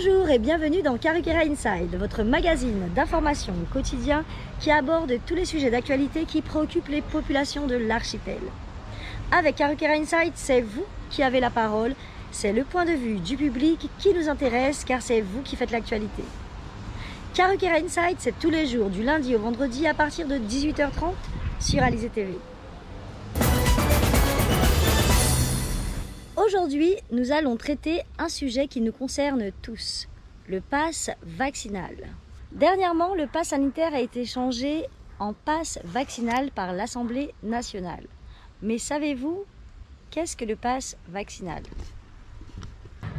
Bonjour et bienvenue dans Karukera Inside, votre magazine d'information quotidien qui aborde tous les sujets d'actualité qui préoccupent les populations de l'archipel. Avec Karukera Inside, c'est vous qui avez la parole, c'est le point de vue du public qui nous intéresse car c'est vous qui faites l'actualité. Karukera Inside, c'est tous les jours du lundi au vendredi à partir de 18h30 sur Alizé TV. Aujourd'hui, nous allons traiter un sujet qui nous concerne tous, le pass vaccinal. Dernièrement, le pass sanitaire a été changé en pass vaccinal par l'Assemblée nationale. Mais savez-vous, qu'est-ce que le pass vaccinal?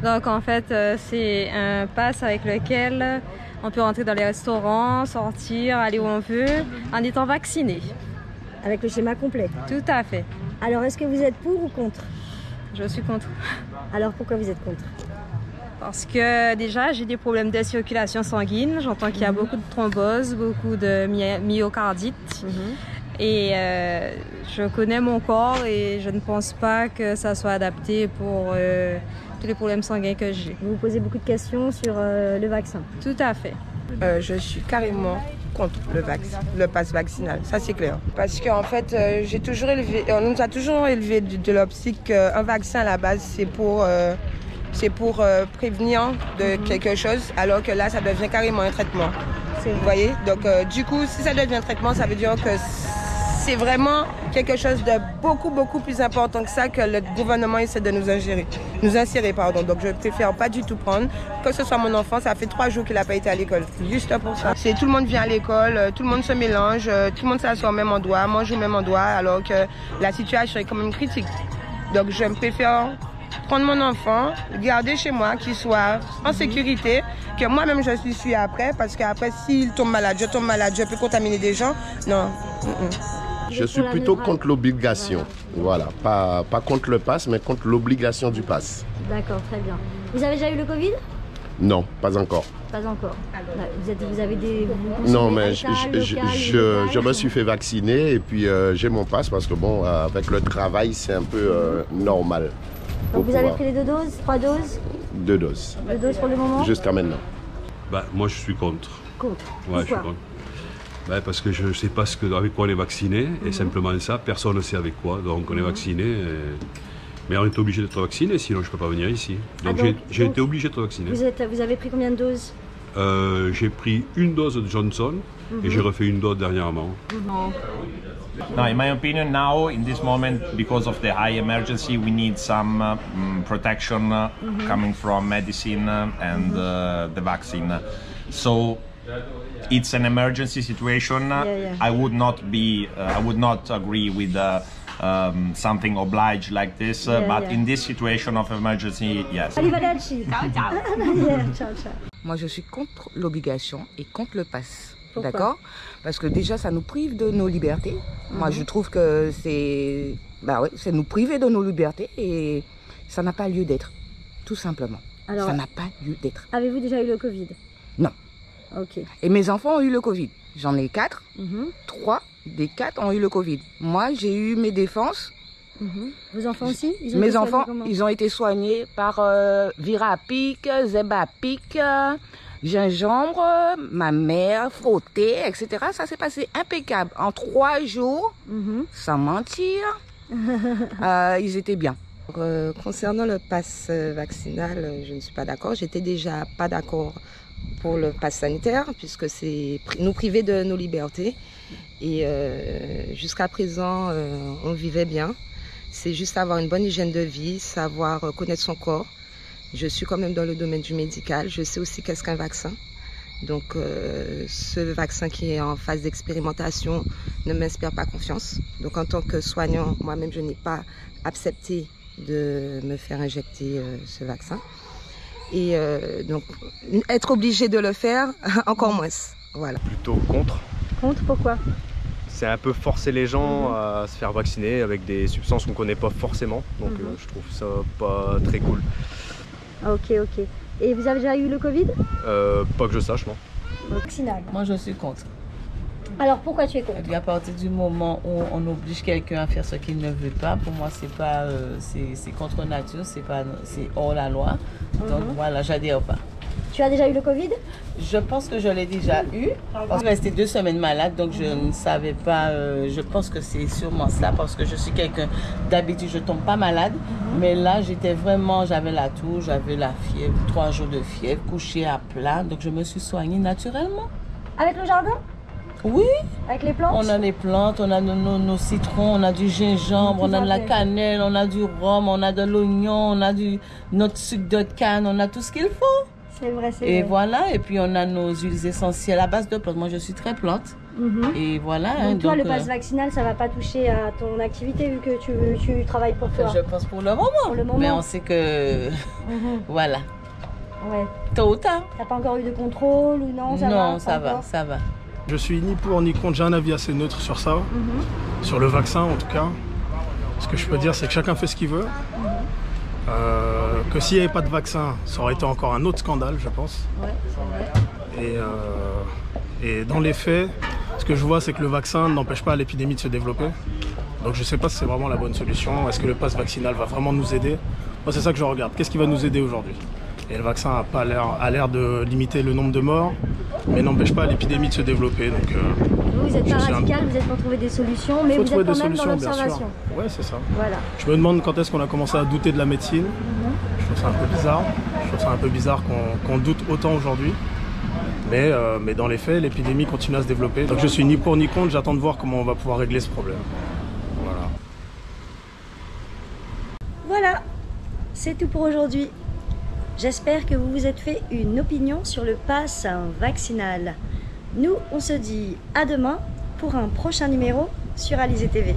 Donc en fait, c'est un pass avec lequel on peut rentrer dans les restaurants, sortir, aller où on veut, en étant vacciné. Avec le schéma complet? Tout à fait. Alors, est-ce que vous êtes pour ou contre? Je suis contre. Alors, pourquoi vous êtes contre? Parce que déjà, j'ai des problèmes de circulation sanguine. J'entends qu'il y a beaucoup de thrombose, beaucoup de myocardite. Et je connais mon corps et je ne pense pas que ça soit adapté pour tous les problèmes sanguins que j'ai. Vous vous posez beaucoup de questions sur le vaccin? Tout à fait. Je suis carrément contre le pass vaccinal, ça c'est clair. Parce qu'en fait, on nous a toujours élevé de l'optique qu'un vaccin à la base c'est pour prévenir de quelque chose, alors que là ça devient carrément un traitement. Vous voyez? Donc du coup, si ça devient un traitement, ça veut dire que c'est vraiment quelque chose de beaucoup plus important que ça que le gouvernement essaie de nous insérer. Donc je préfère pas du tout prendre. Que ce soit mon enfant, ça fait 3 jours qu'il n'a pas été à l'école. Juste pour ça. Tout le monde vient à l'école, tout le monde se mélange, tout le monde s'assoit au même endroit, mange au même endroit, alors que la situation est quand même critique. Donc je préfère prendre mon enfant, garder chez moi, qu'il soit en sécurité, que moi-même je suis après, parce qu'après s'il tombe malade, je peux contaminer des gens. Non. Je suis plutôt contre l'obligation, voilà, pas contre le pass, mais contre l'obligation du pass. D'accord, très bien. Vous avez déjà eu le Covid? Non, pas encore. Pas encore. Vous avez des... Non, mais je me suis fait vacciner et puis j'ai mon pass parce que bon, avec le travail, c'est un peu normal. Donc vous avez pris les 2 doses, 3 doses? 2 doses. 2 doses pour le moment? Jusqu'à maintenant. Bah, moi, je suis contre. Contre? Ouais, je suis contre. Bah, parce que je ne sais pas avec quoi on est vacciné, et simplement ça, personne ne sait avec quoi. Donc on est vacciné, mais on est obligé d'être vacciné, sinon je ne peux pas venir ici. Donc j'ai été obligé d'être vacciné. Vous avez pris combien de doses? J'ai pris une dose de Johnson, et j'ai refait une dose dernièrement. No, in my opinion, now in this moment, because of the high emergency, we need some protection coming from medicine and the vaccine. So it's an emergency situation. I would not agree with something obliged like this. But in this situation of emergency, yes. Arrivederci. Ciao. Ciao. Moi je suis contre l'obligation et contre le pass. Pourquoi? D'accord? Parce que déjà ça nous prive de nos libertés. Moi je trouve que c'est nous priver de nos libertés et ça n'a pas lieu d'être, tout simplement. Alors, ça n'a pas lieu d'être. Avez-vous déjà eu le Covid? Non. Ok. Et mes enfants ont eu le Covid. J'en ai 4. 3 des 4 ont eu le Covid. Moi j'ai eu mes défenses. Vos enfants aussi? Mes enfants, ils ont été soignés par Virapic, Zebapic, gingembre, ma mère, frotté, etc. Ça s'est passé impeccable. En 3 jours, sans mentir, ils étaient bien. Concernant le pass vaccinal, je ne suis pas d'accord. J'étais déjà pas d'accord pour le pass sanitaire, puisque c'est nous priver de nos libertés. Et jusqu'à présent, on vivait bien. C'est juste avoir une bonne hygiène de vie, savoir connaître son corps. Je suis quand même dans le domaine du médical. Je sais aussi qu'est-ce qu'un vaccin. Donc ce vaccin qui est en phase d'expérimentation ne m'inspire pas confiance. Donc en tant que soignant, moi-même je n'ai pas accepté de me faire injecter ce vaccin. Et donc être obligé de le faire, encore moins. Voilà. Plutôt contre. Contre, pourquoi? C'est un peu forcer les gens à se faire vacciner avec des substances qu'on ne connaît pas forcément. Donc je trouve ça pas très cool. Ok. Et vous avez déjà eu le Covid? Pas que je sache, non. Vaccinal. Moi, je suis contre. Alors, pourquoi tu es contre? À partir du moment où on oblige quelqu'un à faire ce qu'il ne veut pas, pour moi, c'est pas, c'est contre nature, c'est hors la loi. Donc voilà, j'adhère pas. Tu as déjà eu le Covid? Je pense que je l'ai déjà eu. Je suis restée 2 semaines malade, donc je ne savais pas. Je pense que c'est sûrement ça, parce que je suis quelqu'un, d'habitude, je ne tombe pas malade. Mais là, j'avais la toux, j'avais la fièvre, 3 jours de fièvre, couchée à plat. Donc je me suis soignée naturellement. Avec le jardin? Oui. Avec les plantes? On a les plantes, on a nos citrons, on a du gingembre, on a de la cannelle, on a du rhum, on a de l'oignon, on a notre sucre de canne, on a tout ce qu'il faut. C'est vrai, c'est Et vrai. voilà, et puis on a nos huiles essentielles à base de plantes. Moi, je suis très plante. Et voilà. Donc toi, le pass vaccinal, ça va pas toucher à ton activité vu que tu travailles pour toi? Je pense pour le moment. Pour le moment. Mais on sait que... Voilà. Ouais. Tôt ou tard. T'as pas encore eu de contrôle ou non? Non, ça va, ça va. Je suis ni pour ni contre, j'ai un avis assez neutre sur ça. Sur le vaccin en tout cas. Ce que je peux dire, c'est que chacun fait ce qu'il veut. Que s'il n'y avait pas de vaccin, ça aurait été encore un autre scandale, je pense. Ouais, c'est vrai. Et dans les faits, ce que je vois, c'est que le vaccin n'empêche pas l'épidémie de se développer. Donc je ne sais pas si c'est vraiment la bonne solution. Est-ce que le pass vaccinal va vraiment nous aider? Moi, c'est ça que je regarde. Qu'est-ce qui va nous aider aujourd'hui? Et le vaccin a l'air de limiter le nombre de morts, mais n'empêche pas l'épidémie de se développer. Donc, vous n'êtes pas radical, vous êtes pour trouver des solutions, mais vous êtes quand même dans l'observation. Ouais, c'est ça. Voilà. Je me demande quand est-ce qu'on a commencé à douter de la médecine. Je trouve ça un peu bizarre. Je trouve ça un peu bizarre qu'on doute autant aujourd'hui. Mais dans les faits, l'épidémie continue à se développer. Donc je suis ni pour ni contre, j'attends de voir comment on va pouvoir régler ce problème. Voilà. Voilà, c'est tout pour aujourd'hui. J'espère que vous vous êtes fait une opinion sur le pass vaccinal. Nous, on se dit à demain pour un prochain numéro sur Alizé TV.